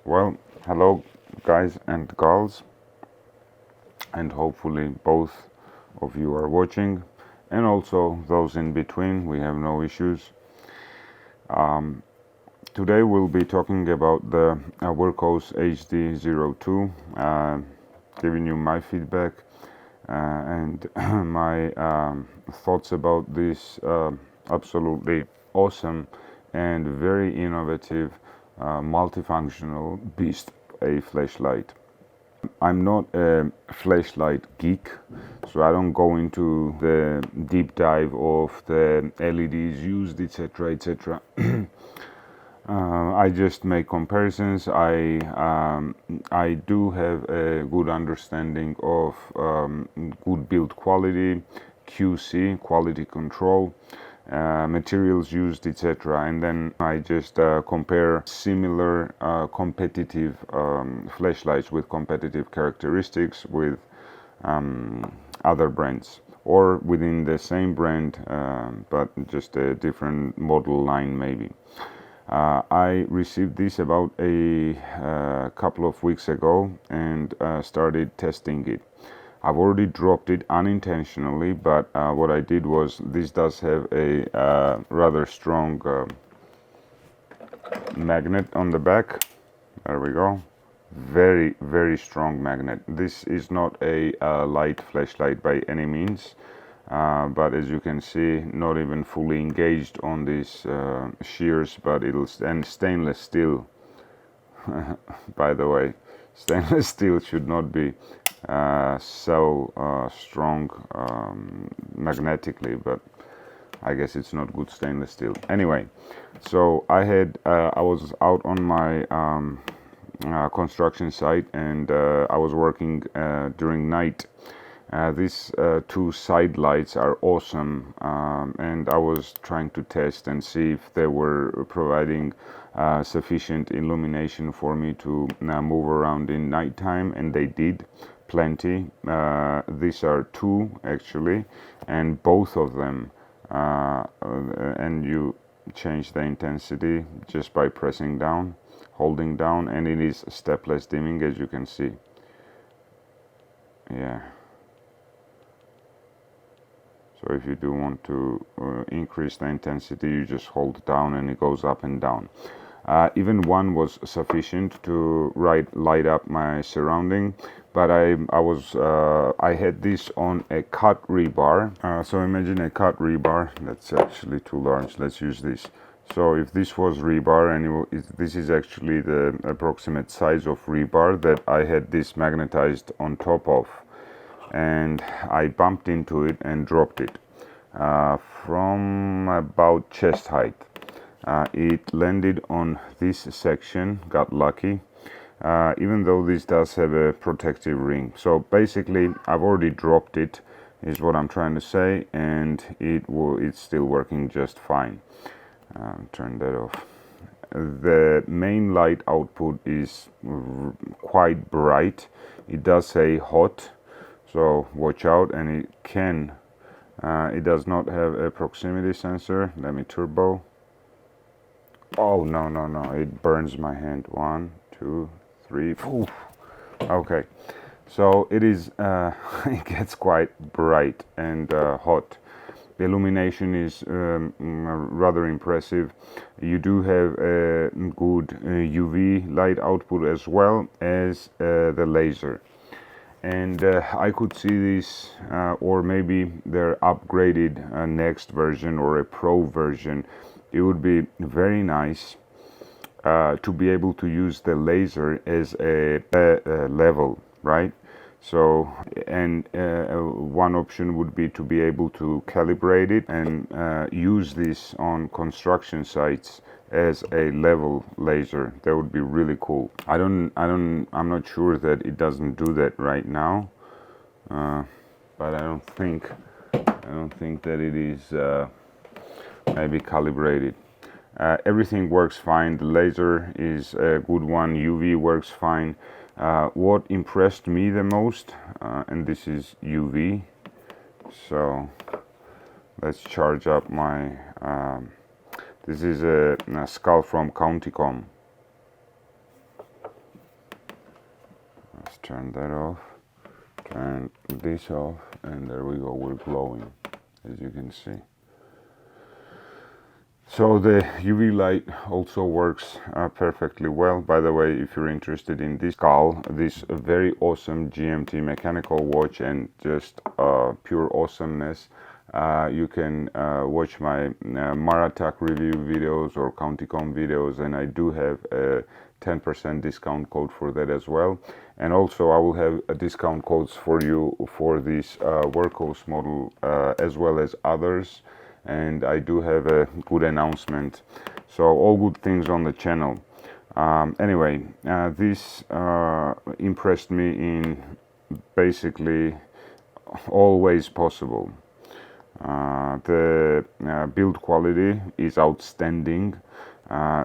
Well, hello guys and girls, and hopefully both of you are watching, and also those in between, we have no issues. Today we'll be talking about the Wurkkos HD02, giving you my feedback and my thoughts about this absolutely awesome and very innovative multifunctional beast, a flashlight. I'm not a flashlight geek, so I don't go into the deep dive of the LEDs used, etc., etc. I just make comparisons. I do have a good understanding of good build quality, QC, quality control, materials used, etc. And then I just compare similar competitive flashlights with competitive characteristics with other brands, or within the same brand, but just a different model line maybe. I received this about a couple of weeks ago and started testing it. I've already dropped it unintentionally, but what I did was, this does have a rather strong magnet on the back. There we go. Very, very strong magnet. This is not a light flashlight by any means. But as you can see, not even fully engaged on these shears, but it'll stand stainless steel. By the way, stainless steel should not be so strong magnetically, but I guess it's not good stainless steel. Anyway, so I was out on my construction site, and I was working during night. These two side lights are awesome, and I was trying to test and see if they were providing sufficient illumination for me to move around in nighttime, and they did plenty. These are two actually, and both of them, and you change the intensity just by pressing down, holding down, and it is stepless dimming, as you can see. Yeah. So if you do want to increase the intensity, you just hold down and it goes up and down. Even one was sufficient to light up my surrounding, but I had this on a cut rebar. So imagine a cut rebar. That's actually too large. Let's use this. So if this was rebar, and this is actually the approximate size of rebar that I had this magnetized on top of, and I bumped into it and dropped it from about chest height. It landed on this section, got lucky, even though this does have a protective ring. So basically I've already dropped it, is what I'm trying to say, and it's still working just fine. Turn that off. The main light output is quite bright. It does say hot, so watch out, and it does not have a proximity sensor. Let me turbo. Oh, no, it burns my hand. 1, 2, 3. Oof. Okay, so it is it gets quite bright and hot. The illumination is rather impressive. You do have a good UV light output as well as the laser. And I could see this, or maybe their upgraded next version or a pro version. It would be very nice to be able to use the laser as a level, right? So, and one option would be to be able to calibrate it and use this on construction sites as a level laser. That would be really cool. I'm not sure that it doesn't do that right now, but I don't think that it is maybe calibrated. Everything works fine. The laser is a good one. UV works fine. What impressed me the most, and this is UV, so let's charge up my uh, this is a skull from Counticom. turn that off, turn this off, and there we go, we're glowing, as you can see. So the UV light also works perfectly well. By the way, if you're interested in this this very awesome GMT mechanical watch and just pure awesomeness, you can watch my Maratak review videos or Counticom videos, and I do have a 10% discount code for that as well. And also I will have discount codes for you for this Wurkkos model as well as others. And I do have a good announcement, so all good things on the channel. Anyway, this impressed me in basically all ways possible. The build quality is outstanding.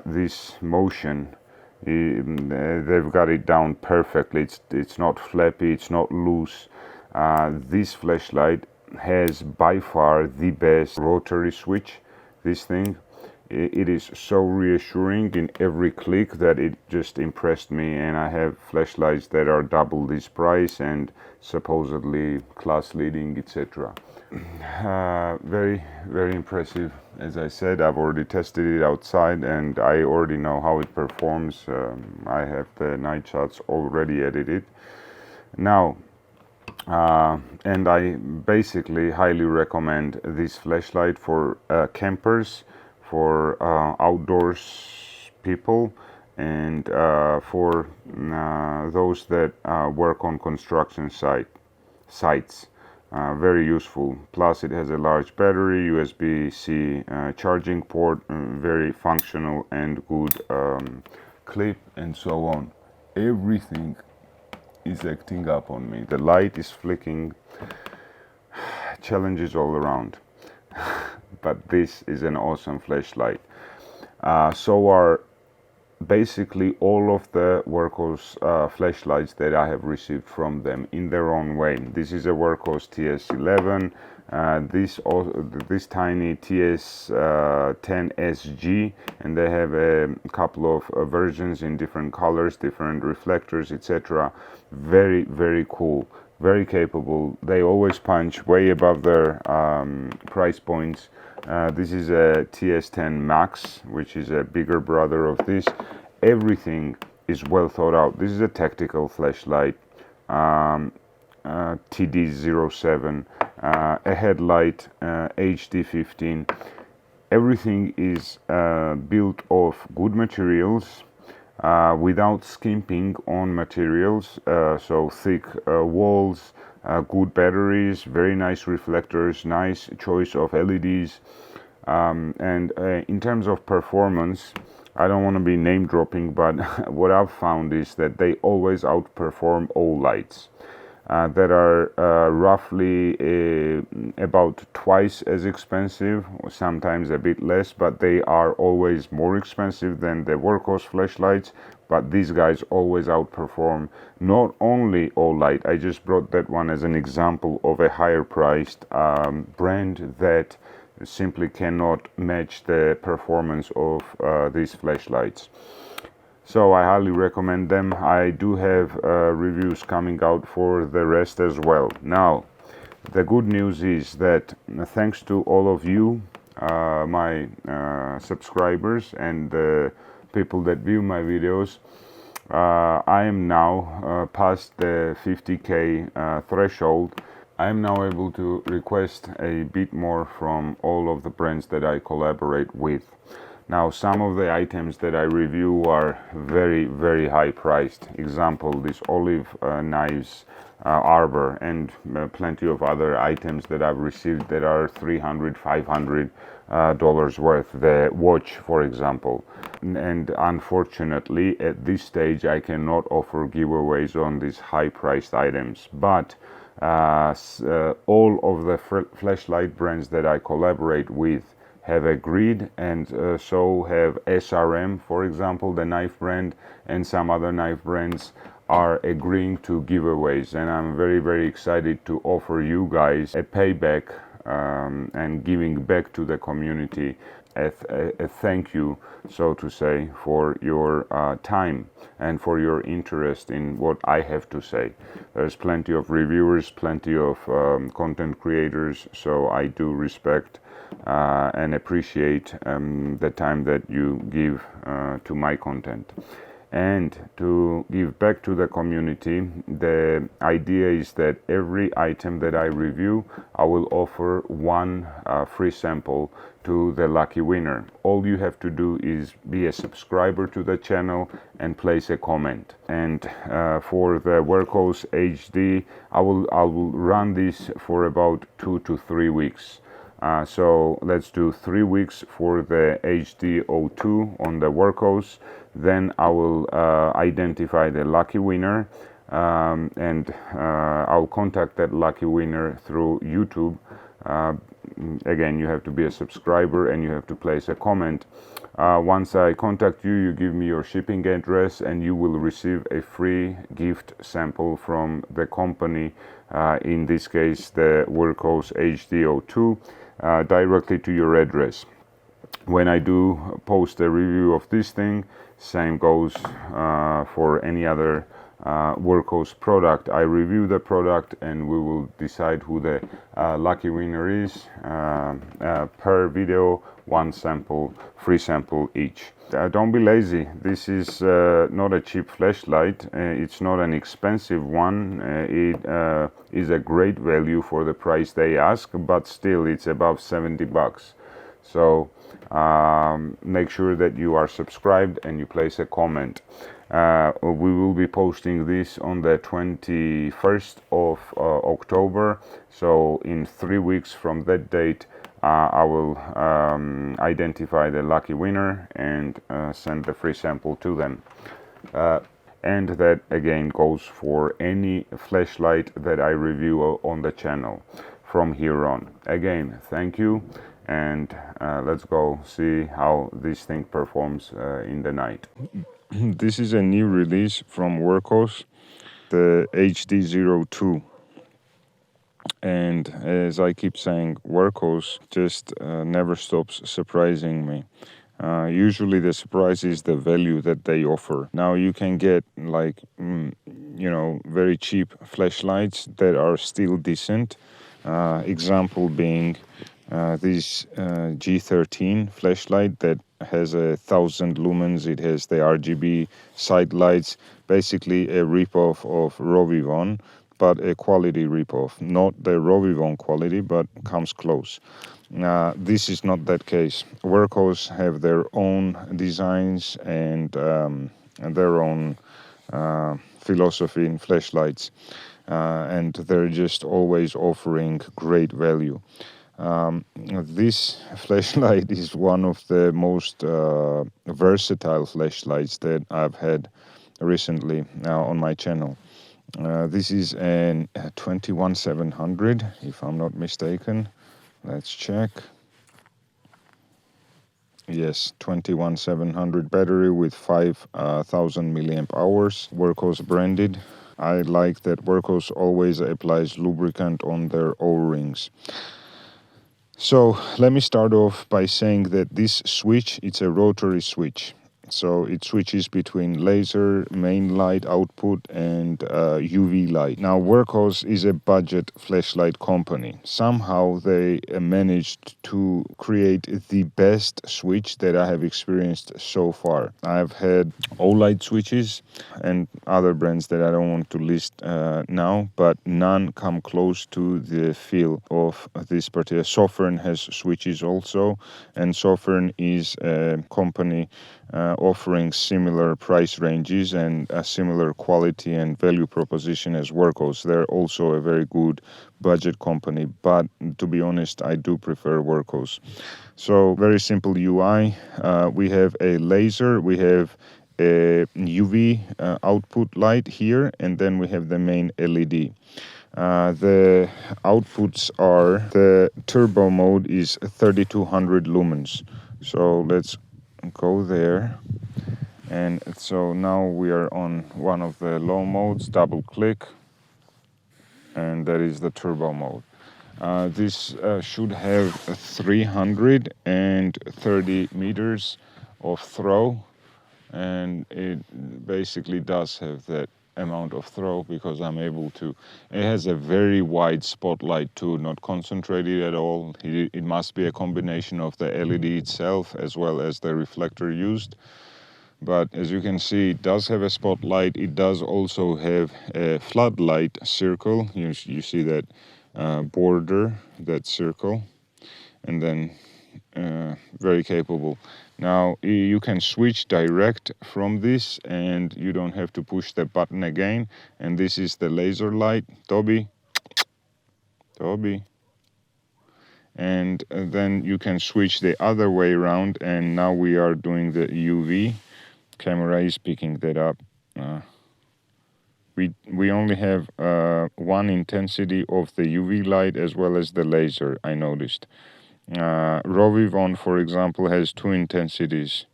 This motion, they've got it down perfectly. It's not flappy, it's not loose. This flashlight has by far the best rotary switch. This thing, it is so reassuring in every click that it just impressed me. And I have flashlights that are double this price and supposedly class leading, etc. Very, very impressive. As I said, I've already tested it outside and I already know how it performs. I have the night shots already edited now. And I basically highly recommend this flashlight for campers, for outdoors people, and for those that work on construction sites. Very useful. Plus it has a large battery, USB-C charging port, very functional and good clip, and so on. Everything is acting up on me. The light is flicking, challenges all around. But this is an awesome flashlight. So are basically all of the Wurkkos flashlights that I have received from them in their own way. This is a Wurkkos TS11, this tiny TS10SG, and they have a couple of versions in different colors, different reflectors, etc. Very, very cool, very capable. They always punch way above their price points. This is a TS10 Max, which is a bigger brother of this. Everything is well thought out. This is a tactical flashlight, TD07, a headlight, HD15. Everything is built of good materials, without skimping on materials, so thick walls, good batteries, very nice reflectors, nice choice of LEDs, and in terms of performance, I don't want to be name dropping, but what I've found is that they always outperform all lights that are roughly about twice as expensive, or sometimes a bit less, but they are always more expensive than the Wurkkos flashlights. But these guys always outperform not only Olight. I just brought that one as an example of a higher priced brand that simply cannot match the performance of these flashlights. So I highly recommend them. I do have reviews coming out for the rest as well. Now, the good news is that thanks to all of you, my subscribers and the people that view my videos, I am now past the 50k threshold. I am now able to request a bit more from all of the brands that I collaborate with. Now, some of the items that I review are very, very high priced. Example, this olive knives arbor, and plenty of other items that I've received that are $300-500 worth. The watch, for example. And unfortunately, at this stage, I cannot offer giveaways on these high priced items. But all of the flashlight brands that I collaborate with have agreed, and so have SRM, for example, the knife brand, and some other knife brands are agreeing to giveaways, and I'm very, very excited to offer you guys a payback and giving back to the community. a thank you, so to say, for your time and for your interest in what I have to say. There's plenty of reviewers, plenty of content creators, so I do respect and appreciate the time that you give to my content. And to give back to the community, the idea is that every item that I review, I will offer one free sample to the lucky winner. All you have to do is be a subscriber to the channel and place a comment. And for the Wurkkos HD, I will run this for about 2 to 3 weeks. So let's do 3 weeks for the HD02 on the Wurkkos. Then I will identify the lucky winner, and I'll contact that lucky winner through YouTube. Again, you have to be a subscriber and you have to place a comment. Once I contact you, you give me your shipping address and you will receive a free gift sample from the company, in this case the Wurkkos HD02, directly to your address. When I do post a review of this thing, same goes for any other Wurkkos product. I review the product and we will decide who the lucky winner is. Per video, one sample, free sample each. Don't be lazy. This is not a cheap flashlight. It's not an expensive one. It is a great value for the price they ask, but still it's above 70 bucks. So make sure that you are subscribed and you place a comment. We will be posting this on the 21st of October. So in 3 weeks from that date, I will identify the lucky winner and send the free sample to them. And that again goes for any flashlight that I review on the channel from here on. Again, thank you, and let's go see how this thing performs in the night. This is a new release from Wurkkos, the HD02. And as I keep saying, Wurkkos just never stops surprising me. Usually the surprise is the value that they offer. Now you can get like, very cheap flashlights that are still decent. Example being this G13 flashlight that has 1,000 lumens. It has the RGB side lights, basically a ripoff of Rovivon, but a quality ripoff. Not the Rovivon quality, but comes close. This is not that case. Wurkkos have their own designs and their own philosophy in flashlights, and they're just always offering great value. This flashlight is one of the most versatile flashlights that I've had recently on my channel. This is an 21700, if I'm not mistaken. Let's check. Yes, 21700 battery with 5000 milliamp hours, Wurkkos branded. I like that Wurkkos always applies lubricant on their O-rings. So let me start off by saying that this switch, it's a rotary switch. So it switches between laser, main light output, and UV light. Now, Wurkkos is a budget flashlight company. Somehow they managed to create the best switch that I have experienced so far. I've had OLED switches and other brands that I don't want to list now, but none come close to the feel of this particular. Sofern has switches also, and Sofern is a company offering similar price ranges and a similar quality and value proposition as Wurkkos. They're also a very good budget company, but to be honest, I do prefer Wurkkos. So very simple UI. We have a laser, we have a UV output light here, and then we have the main LED. The outputs are, the turbo mode is 3200 lumens. So let's go there. And so now we are on one of the low modes, double click, and that is the turbo mode. This should have 330 meters of throw, and it basically does have that amount of throw because I'm able to. It has a very wide spotlight too, not concentrated at all. It must be a combination of the LED itself as well as the reflector used. But as you can see, it does have a spotlight. It does also have a floodlight circle. You see that border, that circle, and then very capable. Now you can switch direct from this, and you don't have to push the button again. And this is the laser light. Toby. And then you can switch the other way around, and now we are doing the UV. Camera is picking that up. We only have one intensity of the UV light as well as the laser, I noticed. Rovivon, for example, has 2 intensities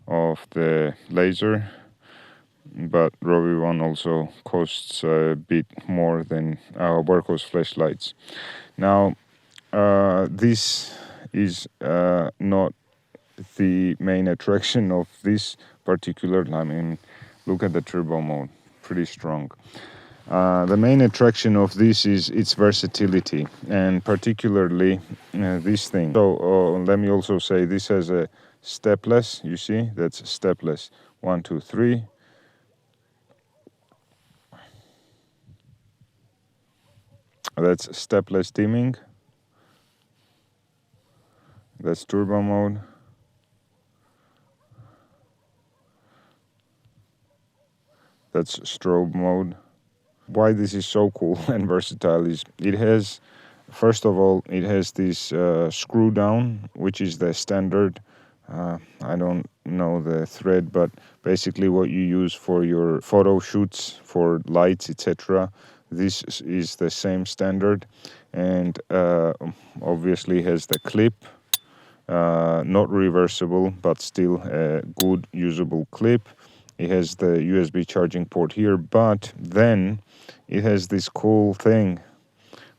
of the laser, but Rovivon also costs a bit more than our Wurkkos flashlights. Now, this is not the main attraction of this particular. I mean, look at the turbo mode, pretty strong. The main attraction of this is its versatility, and particularly this thing. So let me also say this has a stepless. You see, that's stepless. 1, 2, 3. That's stepless dimming. That's turbo mode. That's strobe mode. Why this is so cool and versatile is it has, first of all, it has this screw down, which is the standard. I don't know the thread, but basically what you use for your photo shoots, for lights, etc. This is the same standard, and obviously has the clip. Not reversible, but still a good usable clip. It has the USB charging port here, but then it has this cool thing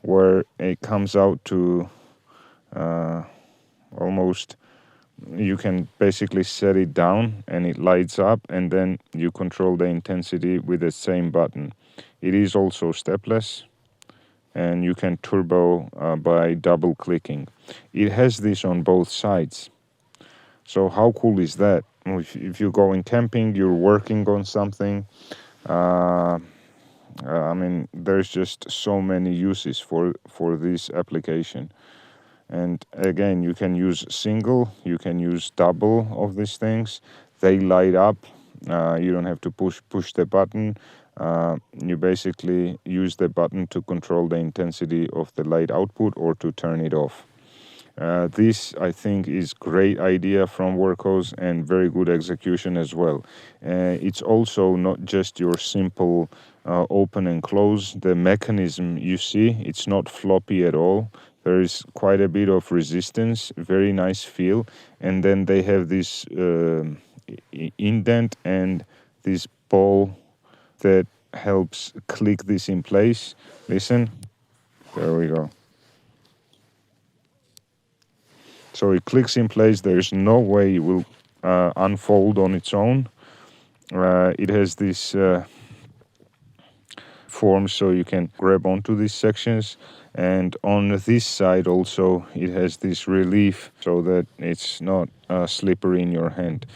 where it comes out to almost, you can basically set it down and it lights up, and then you control the intensity with the same button. It is also stepless, and you can turbo by double clicking. It has this on both sides. So how cool is that? If you're going camping, you're working on something, I mean, there's just so many uses for this application. And again, you can use single, you can use double of these things. They light up. You don't have to push the button. You basically use the button to control the intensity of the light output or to turn it off. This, I think, is great idea from Wurkkos and very good execution as well. It's also not just your simple open and close. The mechanism you see, it's not floppy at all. There is quite a bit of resistance, very nice feel. And then they have this indent and this ball that helps click this in place. Listen, there we go. So it clicks in place. There's no way it will unfold on its own. It has this form so you can grab onto these sections. And on this side also, it has this relief so that it's not slippery in your hand.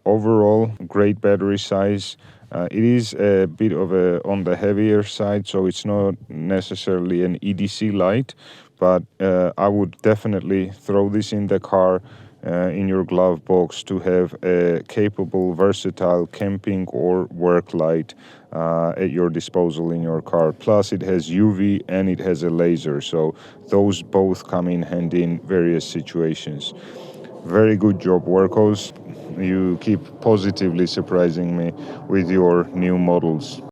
Overall, great battery size. It is a bit of on the heavier side, so it's not necessarily an EDC light, but I would definitely throw this in the car, in your glove box, to have a capable, versatile camping or work light at your disposal in your car. Plus it has UV and it has a laser, so those both come in handy in various situations. Very good job, Wurkkos. You keep positively surprising me with your new models.